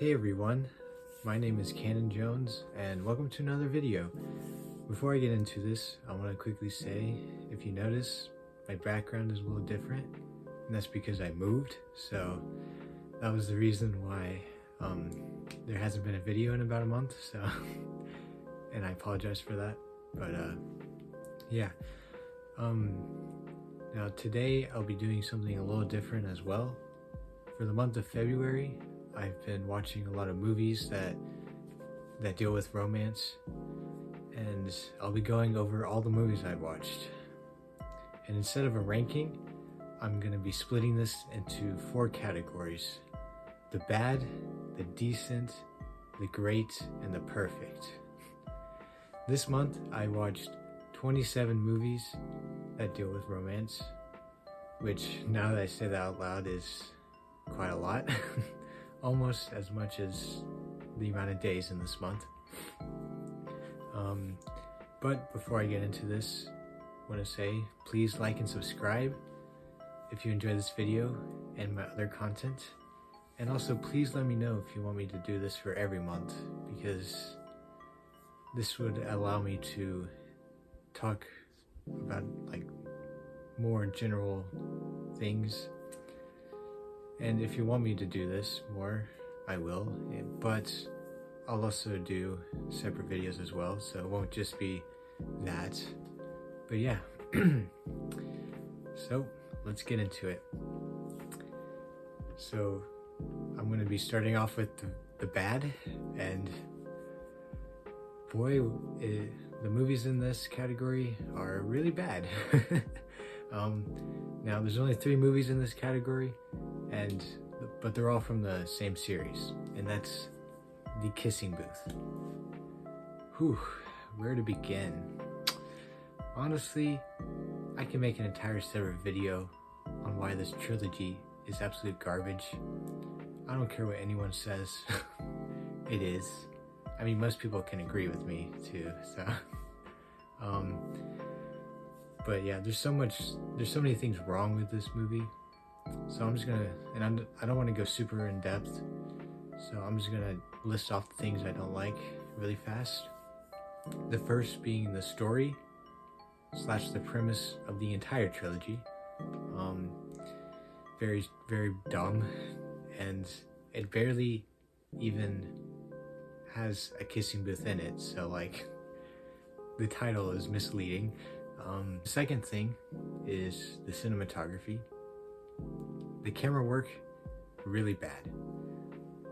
Hey everyone, my name is Cannon Jones and welcome to another video. Before I get into this, I want to quickly say, if you notice, my background is a little different, and that's because I moved, so that was the reason why there hasn't been a video in about a month, so and I apologize for that, but yeah. Now today I'll be doing something a little different as well. For the month of February, I've been watching a lot of movies that deal with romance, and I'll be going over all the movies I've watched. And instead of a ranking, I'm going to be splitting this into 4 categories: the bad, the decent, the great, and the perfect. This month I watched 27 movies that deal with romance, which now that I say that out loud is quite a lot. Almost as much as the amount of days in this month. But before I get into this, I want to say please like and subscribe if you enjoy this video and my other content, and also please let me know if you want me to do this for every month, because this would allow me to talk about like more general things. And if you want me to do this more, I will, but I'll also do separate videos as well, so it won't just be that. But yeah, so let's get into it. So I'm going to be starting off with the bad, and boy, the movies in this category are really bad. Now there's only 3 movies in this category, but they're all from the same series, and that's The Kissing Booth. Whew, where to begin? Honestly, I can make an entire separate video on why this trilogy is absolute garbage. I don't care what anyone says. It is. I mean, most people can agree with me too, so but yeah, there's so many things wrong with this movie. So I'm just gonna, and I don't want to go super in depth, so I'm just gonna list off the things I don't like really fast. The first being the story / the premise of the entire trilogy. Very, very dumb, and it barely even has a kissing booth in it, so like the title is misleading. The second thing is the cinematography. The camera work, really bad.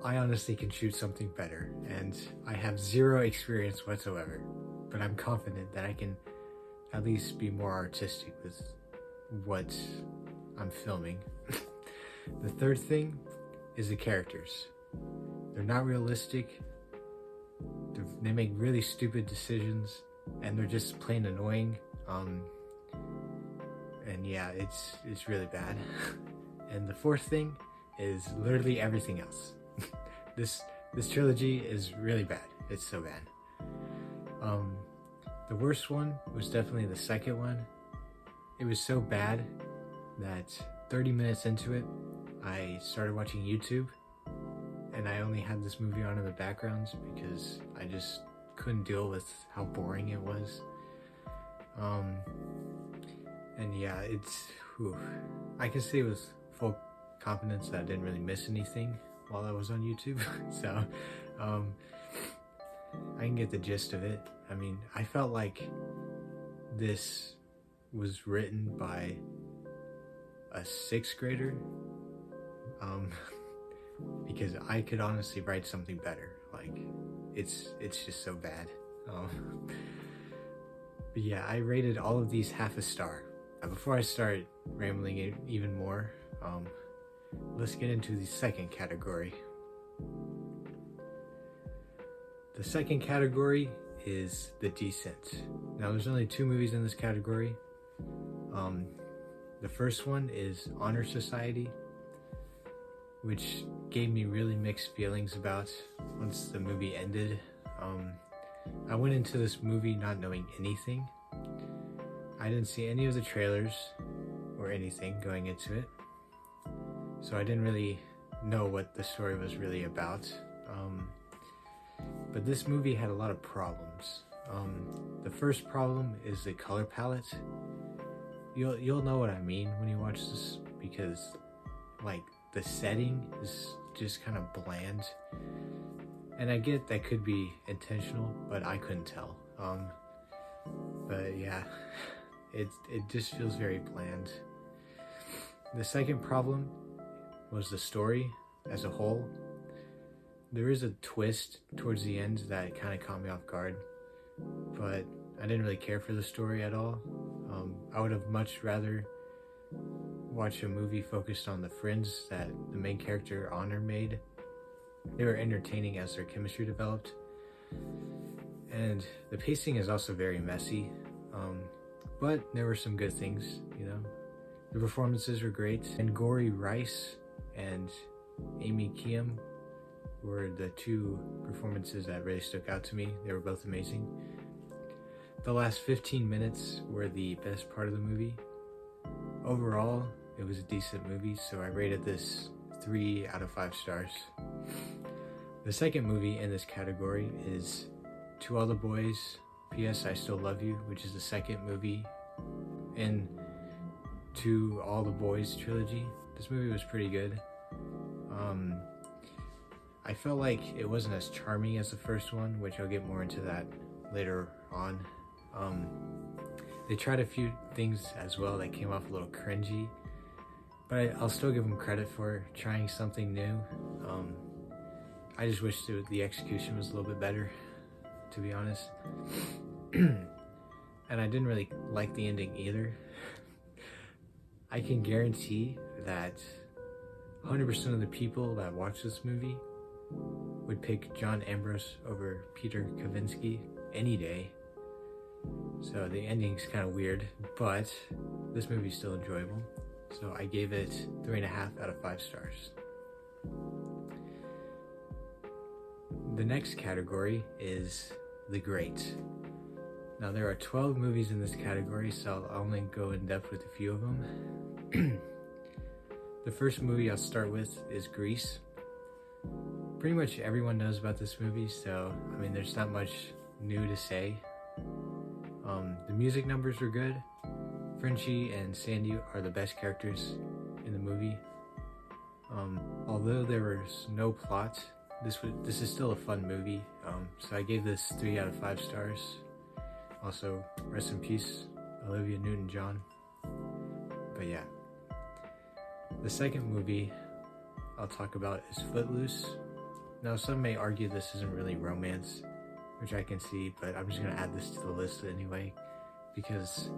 I honestly can shoot something better, and I have 0 experience whatsoever, but I'm confident that I can at least be more artistic with what I'm filming. The third thing is the characters. They're not realistic. They make really stupid decisions, and they're just plain annoying. And yeah, it's really bad. And the fourth thing is literally everything else. This trilogy is really bad. It's so bad. The worst one was definitely the second one. It was so bad that 30 minutes into it, I started watching YouTube, and I only had this movie on in the background because I just couldn't deal with how boring it was. And yeah, I can say with full confidence that I didn't really miss anything while I was on YouTube. So I can get the gist of it. I mean, I felt like this was written by a 6th grader, because I could honestly write something better. Like, it's just so bad. But yeah, I rated all of these half a star. Before I start rambling even more, let's get into the second category. The second category is the decent. Now there's only 2 movies in this category. The first one is Honor Society, which gave me really mixed feelings about once the movie ended. I went into this movie not knowing anything. I didn't see any of the trailers or anything going into it, so I didn't really know what the story was really about. But this movie had a lot of problems. The first problem is the color palette. You'll know what I mean when you watch this, because like the setting is just kind of bland, and I get that could be intentional, but I couldn't tell. But yeah, it just feels very bland. The second problem was the story as a whole. There is a twist towards the end that kind of caught me off guard, but I didn't really care for the story at all. I would have much rather watched a movie focused on the friends that the main character Honor made. They were entertaining as their chemistry developed, and the pacing is also very messy, but there were some good things, you know. The performances were great, and Gory Rice and Amy Kiem were the two performances that really stuck out to me. They were both amazing. The last 15 minutes were the best part of the movie. Overall, it was a decent movie, so I rated this 3 out of 5 stars. The second movie in this category is To All the Boys, P.S. I Still Love You, which is the second movie in To All the Boys trilogy. This movie was pretty good. I felt like it wasn't as charming as the first one, which I'll get more into that later on. They tried a few things as well that came off a little cringy, but I'll still give them credit for trying something new. I just wish the execution was a little bit better, to be honest. And I didn't really like the ending either. I can guarantee that 100% of the people that watch this movie would pick John Ambrose over Peter Kavinsky any day. So the ending's kind of weird, but this movie's still enjoyable. So I gave it 3.5 out of 5 stars. The next category is The Great. Now there are 12 movies in this category, so I'll only go in depth with a few of them. The first movie I'll start with is Grease. Pretty much everyone knows about this movie, so I mean there's not much new to say. The music numbers were good. Frenchie and Sandy are the best characters in the movie. Although there was no plot, this is still a fun movie. So I gave this 3 out of 5 stars. Also, rest in peace, Olivia Newton-John. But yeah. The second movie I'll talk about is Footloose. Now, some may argue this isn't really romance, which I can see, but I'm just gonna add this to the list anyway, because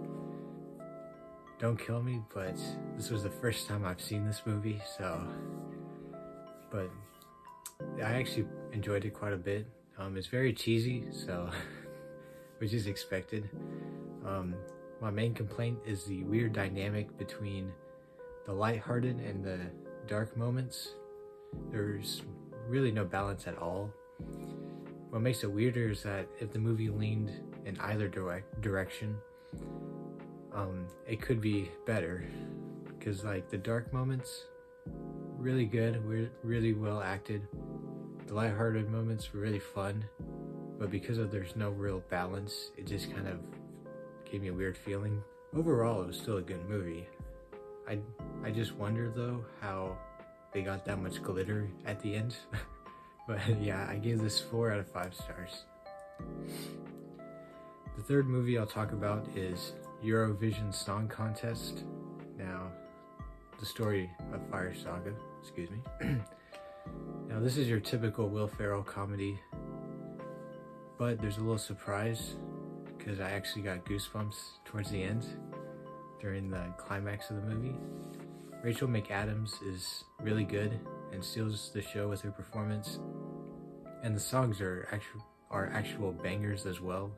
don't kill me, but this was the first time I've seen this movie, so, but I actually enjoyed it quite a bit. It's very cheesy, so, which is expected. My main complaint is the weird dynamic between the lighthearted and the dark moments. There's really no balance at all. What makes it weirder is that if the movie leaned in either direction, it could be better, because like the dark moments, really good, really well acted. The lighthearted moments were really fun, but because there's no real balance, it just kind of gave me a weird feeling. Overall, it was still a good movie. I just wonder though how they got that much glitter at the end. But yeah, I gave this 4 out of 5 stars. The third movie I'll talk about is Eurovision Song Contest. Now, the story of Fire Saga, excuse me. Now this is your typical Will Ferrell comedy, but there's a little surprise, because I actually got goosebumps towards the end, during the climax of the movie. Rachel McAdams is really good and steals the show with her performance, and the songs are actual bangers as well.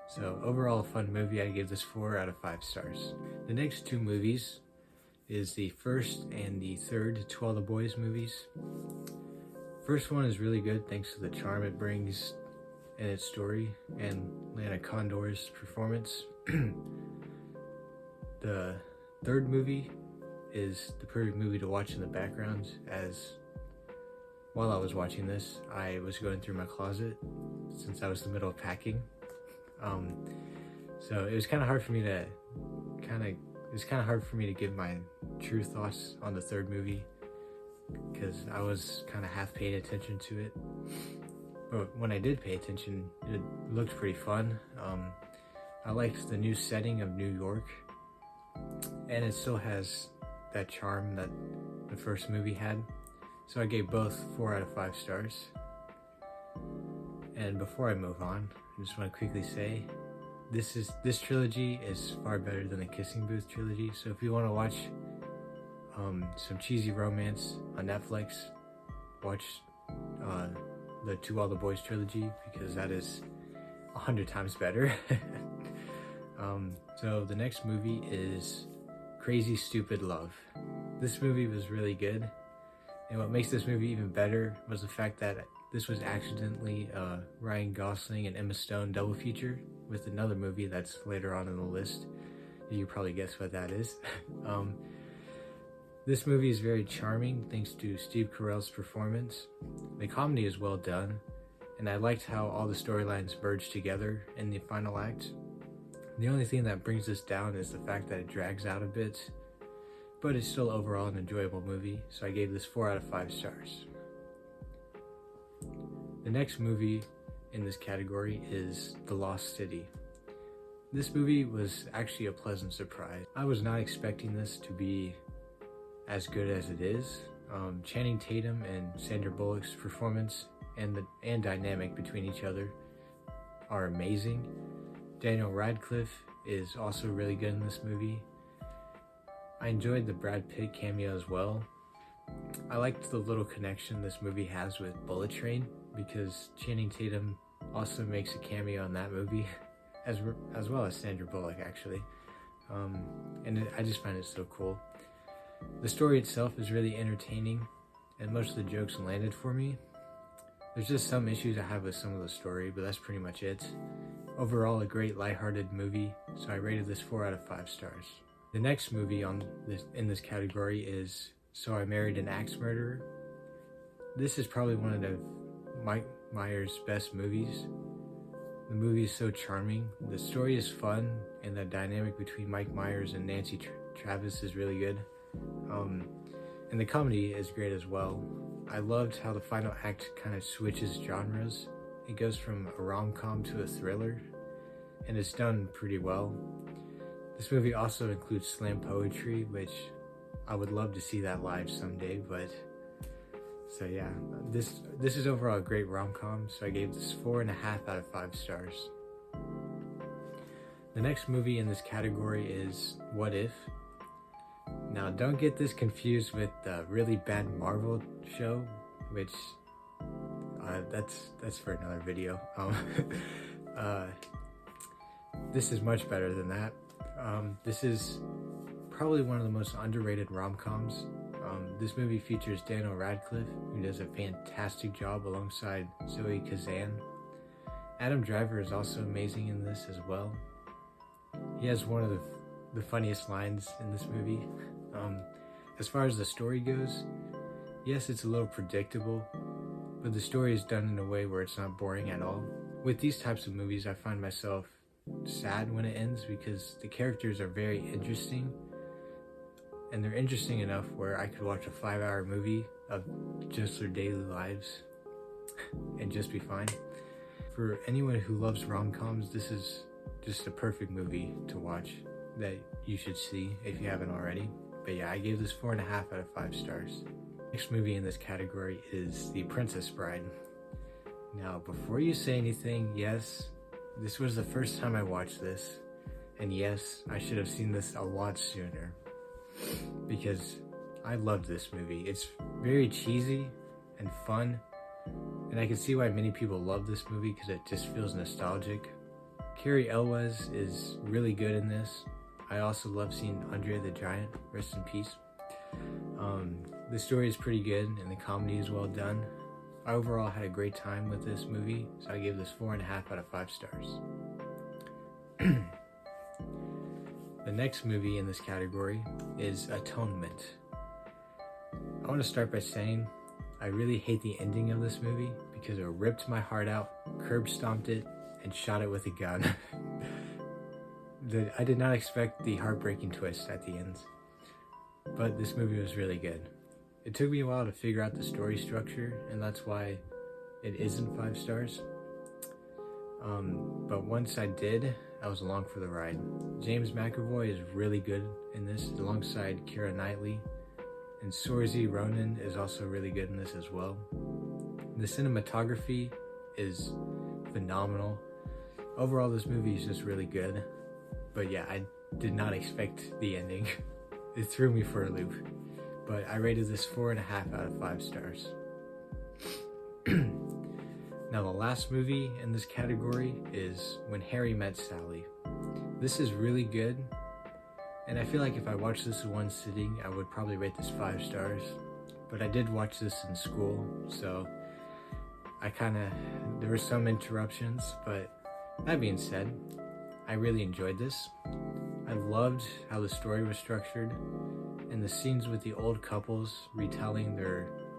So overall, a fun movie. I give this 4 out of 5 stars. The next 2 movies is the first and the third To All the Boys movies. First one is really good thanks to the charm it brings in its story and Lana Condor's performance. The third movie is the perfect movie to watch in the background, as while I was watching this, I was going through my closet since I was in the middle of packing. So it was kind of hard for me to give my true thoughts on the third movie because I was kind of half paying attention to it. But when I did pay attention, it looked pretty fun. I liked the new setting of New York, and it still has that charm that the first movie had. So I gave both 4 out of 5 stars. And before I move on, I just want to quickly say, this trilogy is far better than the Kissing Booth trilogy. So if you want to watch some cheesy romance on Netflix, watch the To All the Boys trilogy, because that is 100 times better. So the next movie is Crazy Stupid Love. This movie was really good, and what makes this movie even better was the fact that this was accidentally Ryan Gosling and Emma Stone double feature with another movie that's later on in the list. You probably guess what that is. This movie is very charming thanks to Steve Carell's performance. The comedy is well done, and I liked how all the storylines merged together in the final act. The only thing that brings this down is the fact that it drags out a bit, but it's still overall an enjoyable movie, so I gave this 4 out of 5 stars. The next movie in this category is The Lost City. This movie was actually a pleasant surprise. I was not expecting this to be as good as it is. Channing Tatum and Sandra Bullock's performance and dynamic between each other are amazing. Daniel Radcliffe is also really good in this movie. I enjoyed the Brad Pitt cameo as well. I liked the little connection this movie has with Bullet Train, because Channing Tatum also makes a cameo in that movie, as well as Sandra Bullock actually. I just find it so cool. The story itself is really entertaining, and most of the jokes landed for me. There's just some issues I have with some of the story, but that's pretty much it. Overall, a great lighthearted movie, so I rated this 4 out of 5 stars. The next movie in this category is So I Married an Axe Murderer. This is probably one of Mike Myers' best movies. The movie is so charming, the story is fun, and the dynamic between Mike Myers and Nancy Travis is really good. And the comedy is great as well. I loved how the final act kind of switches genres. It goes from a rom-com to a thriller, and it's done pretty well. This movie also includes slam poetry, which I would love to see that live someday, but so yeah, this is overall a great rom-com, so I gave this 4.5 out of 5 stars. The next movie in this category is What If? Now, don't get this confused with the really bad Marvel show, which that's for another video. This is much better than that. This is probably one of the most underrated rom-coms. This movie features Daniel Radcliffe, who does a fantastic job alongside Zoe Kazan. Adam Driver is also amazing in this as well. He has one of the funniest lines in this movie. As far as the story goes, yes, it's a little predictable, but the story is done in a way where it's not boring at all. With these types of movies, I find myself sad when it ends because the characters are very interesting, and they're interesting enough where I could watch a 5-hour movie of just their daily lives and just be fine. For anyone who loves rom-coms, this is just a perfect movie to watch that you should see if you haven't already. But yeah, I gave this 4.5 out of 5 stars. Next movie in this category is The Princess Bride. Now, before you say anything, yes, this was the first time I watched this, and yes, I should have seen this a lot sooner, because I loved this movie. It's very cheesy and fun, and I can see why many people love this movie because it just feels nostalgic. Carrie Elwes is really good in this. I also love seeing Andre the Giant, rest in peace. The story is pretty good and the comedy is well done. I overall had a great time with this movie, so I gave this 4.5 out of 5 stars. The next movie in this category is Atonement. I want to start by saying I really hate the ending of this movie because it ripped my heart out, curb stomped it, and shot it with a gun. I did not expect the heartbreaking twist at the end, but this movie was really good. It took me a while to figure out the story structure, and that's why it isn't 5 stars. But once I did, I was along for the ride. James McAvoy is really good in this, alongside Keira Knightley, and Saoirse Ronan is also really good in this as well. The cinematography is phenomenal. Overall, this movie is just really good. But yeah, I did not expect the ending. It threw me for a loop. But I rated this 4.5 out of 5 stars. Now the last movie in this category is When Harry Met Sally. This is really good, and I feel like if I watched this in one sitting, I would probably rate this 5 stars. But I did watch this in school, so there were some interruptions, but that being said, I really enjoyed this. I loved how the story was structured, and the scenes with the old couples retelling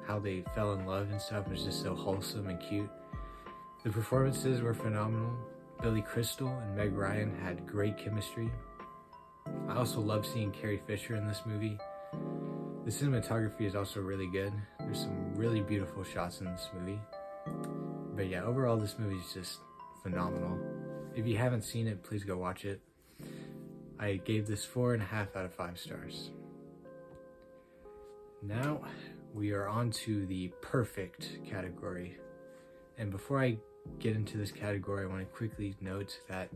how they fell in love and stuff was just so wholesome and cute. The performances were phenomenal. Billy Crystal and Meg Ryan had great chemistry. I also love seeing Carrie Fisher in this movie. The cinematography is also really good. There's some really beautiful shots in this movie. But yeah, overall this movie is just phenomenal. If you haven't seen it, please go watch it. I gave this 4.5 out of 5 stars. Now we are on to the perfect category. And before I get into this category, I want to quickly note that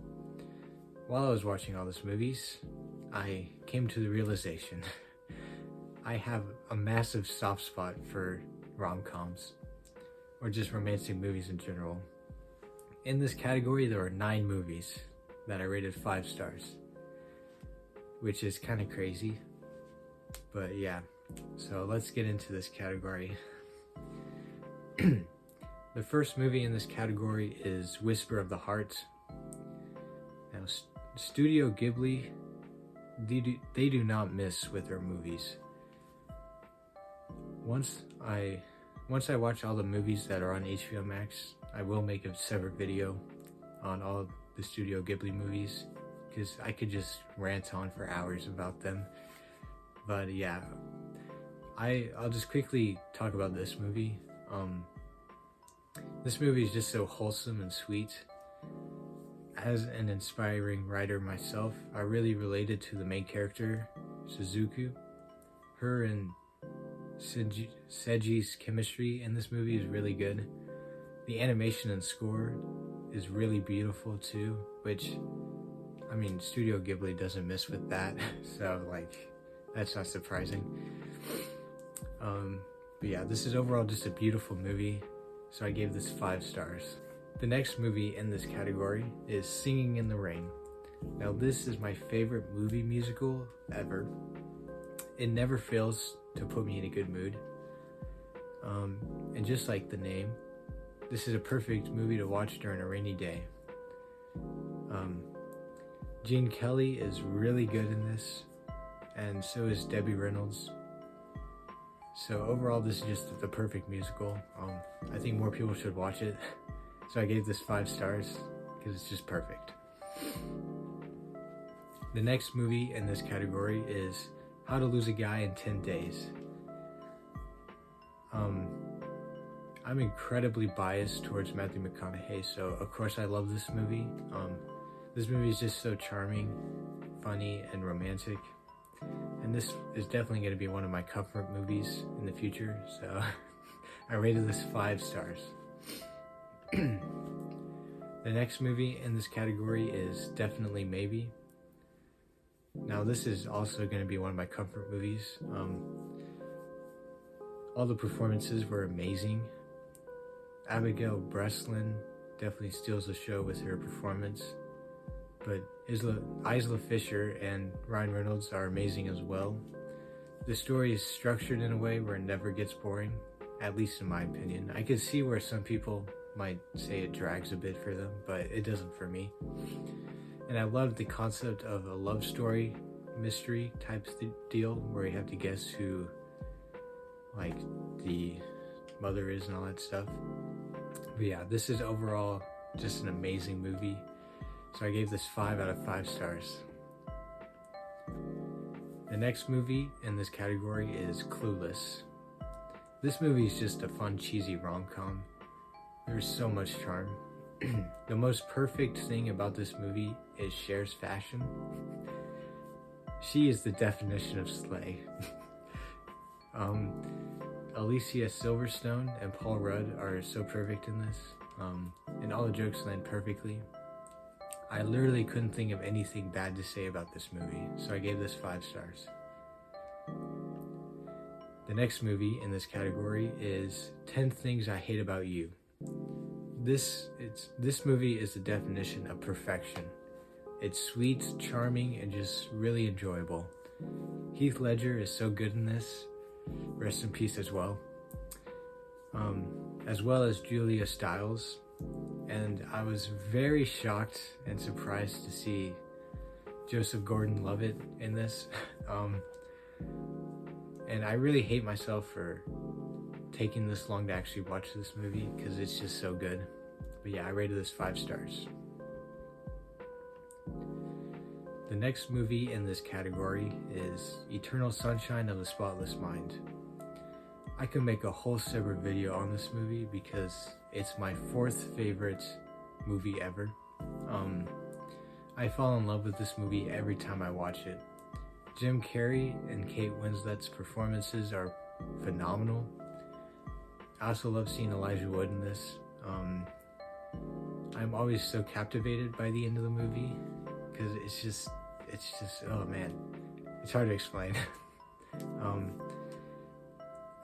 while I was watching all these movies, I came to the realization I have a massive soft spot for rom-coms, or just romantic movies in general. In this category, there are 9 movies that I rated 5 stars, which is kind of crazy, but yeah. So let's get into this category. The first movie in this category is Whisper of the Heart. Now, Studio Ghibli, they do not miss with their movies. Once I watch all the movies that are on HBO Max, I will make a separate video on all of the Studio Ghibli movies, because I could just rant on for hours about them. But yeah, I'll just quickly talk about this movie. This movie is just so wholesome and sweet. As an inspiring writer myself, I really related to the main character, Suzuku. Her and Seji's chemistry in this movie is really good. The animation and score is really beautiful too, which, I mean, Studio Ghibli doesn't miss with that, so like, that's not surprising. But yeah, this is overall just a beautiful movie, so I gave this 5 stars. The next movie in this category is Singing in the Rain. Now this is my favorite movie musical ever. It never fails to put me in a good mood. And just like the name, this is a perfect movie to watch during a rainy day. Gene Kelly is really good in this, and so is Debbie Reynolds. So overall, this is just the perfect musical. I think more people should watch it. So I gave this 5 stars because it's just perfect. The next movie in this category is How to Lose a Guy in 10 Days. I'm incredibly biased towards Matthew McConaughey, so of course I love this movie. This movie is just so charming, funny, and romantic. And this is definitely going to be one of my comfort movies in the future, so I rated this 5 stars. The next movie in this category is Definitely Maybe. Now this is also going to be one of my comfort movies. All the performances were amazing. Abigail Breslin definitely steals the show with her performance, but Isla Fisher and Ryan Reynolds are amazing as well. The story is structured in a way where it never gets boring, at least in my opinion. I could see where some people might say it drags a bit for them, but it doesn't for me. And I love the concept of a love story mystery type deal where you have to guess who like the mother is and all that stuff. But yeah, this is overall just an amazing movie. So I gave this 5 out of 5 stars. The next movie in this category is Clueless. This movie is just a fun, cheesy rom-com. There's so much charm. The most perfect thing about this movie is Cher's fashion. She is the definition of slay. Alicia Silverstone and Paul Rudd are so perfect in this, and all the jokes land perfectly. I literally couldn't think of anything bad to say about this movie, so I gave this 5 stars. The next movie in this category is 10 Things I Hate About You. This movie is the definition of perfection. It's sweet, charming, and just really enjoyable. Heath Ledger is so good in this. Rest in peace as well. As well as Julia Stiles. And I was very shocked and surprised to see Joseph Gordon-Levitt in this. And I really hate myself for taking this long to actually watch this movie because it's just so good. But yeah, I rated this 5 stars. The next movie in this category is Eternal Sunshine of the Spotless Mind. I could make a whole separate video on this movie because it's my 4th favorite movie ever. I fall in love with this movie every time I watch it. Jim Carrey and Kate Winslet's performances are phenomenal. I also love seeing Elijah Wood in this. I'm always so captivated by the end of the movie because it's just, oh man, it's hard to explain.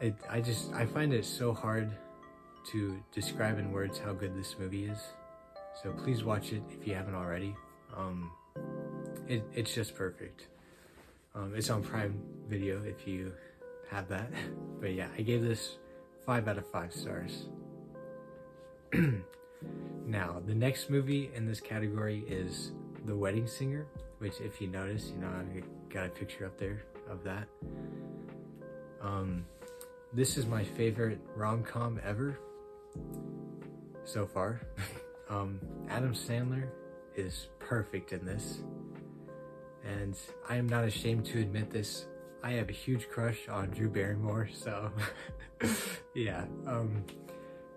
I find it so hard to describe in words how good this movie is. So please watch it if you haven't already. It's just perfect. It's on Prime Video if you have that. But yeah, I gave this 5 out of 5 stars. Now, the next movie in this category is The Wedding Singer, which if you notice, I got a picture up there of that. This is my favorite rom-com ever so far. Adam Sandler is perfect in this. And I am not ashamed to admit this. I have a huge crush on Drew Barrymore, so yeah.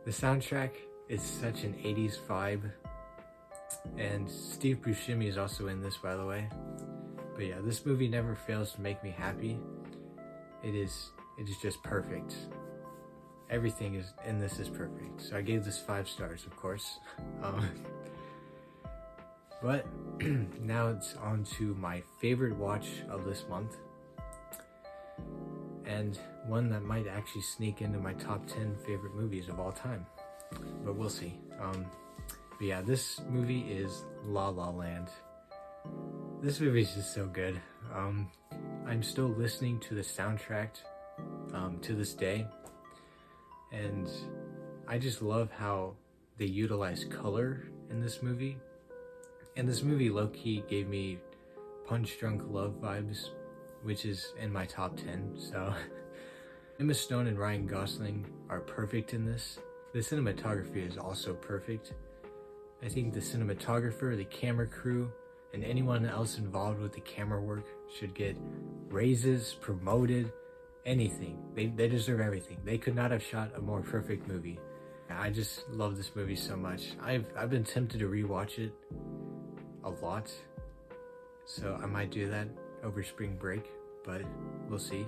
The soundtrack is such an 80s vibe. And Steve Buscemi is also in this, by the way. But yeah, this movie never fails to make me happy. It is just perfect. Everything is in this is perfect. So I gave this 5 stars, of course. But now it's on to my favorite watch of this month. And one that might actually sneak into my top 10 favorite movies of all time. But we'll see. But yeah, this movie is La La Land. This movie is just so good. I'm still listening to the soundtrack to this day. And I just love how they utilize color in this movie. And this movie low-key gave me Punch Drunk Love vibes, which is in my top 10. So Emma Stone and Ryan Gosling are perfect in this. The cinematography is also perfect. I think the cinematographer, the camera crew, and anyone else involved with the camera work should get raises, promoted, anything. They deserve everything. They could not have shot a more perfect movie. I just love this movie so much. I've been tempted to rewatch it a lot, so I might do that over spring break, but we'll see.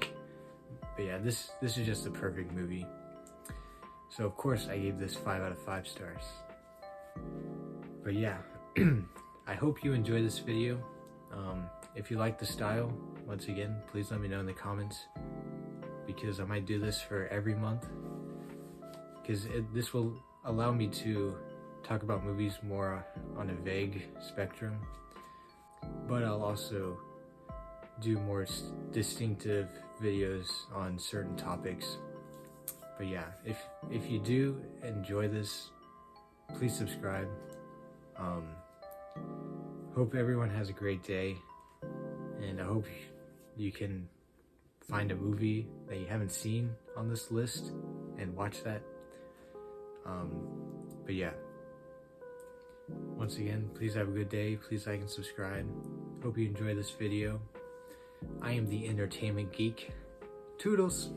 But yeah, this is just a perfect movie. So of course I gave this 5 out of 5 stars. But yeah, I hope you enjoy this video. If you like the style, once again, please let me know in the comments, because I might do this for every month, because this will allow me to talk about movies more on a vague spectrum, but I'll also do more distinctive videos on certain topics. But yeah, if you do enjoy this, please subscribe. Hope everyone has a great day, and I hope you can find a movie that you haven't seen on this list and watch that. But yeah, once again, please have a good day. Please like and subscribe. Hope you enjoy this video. I am the Entertainment Geek. Toodles!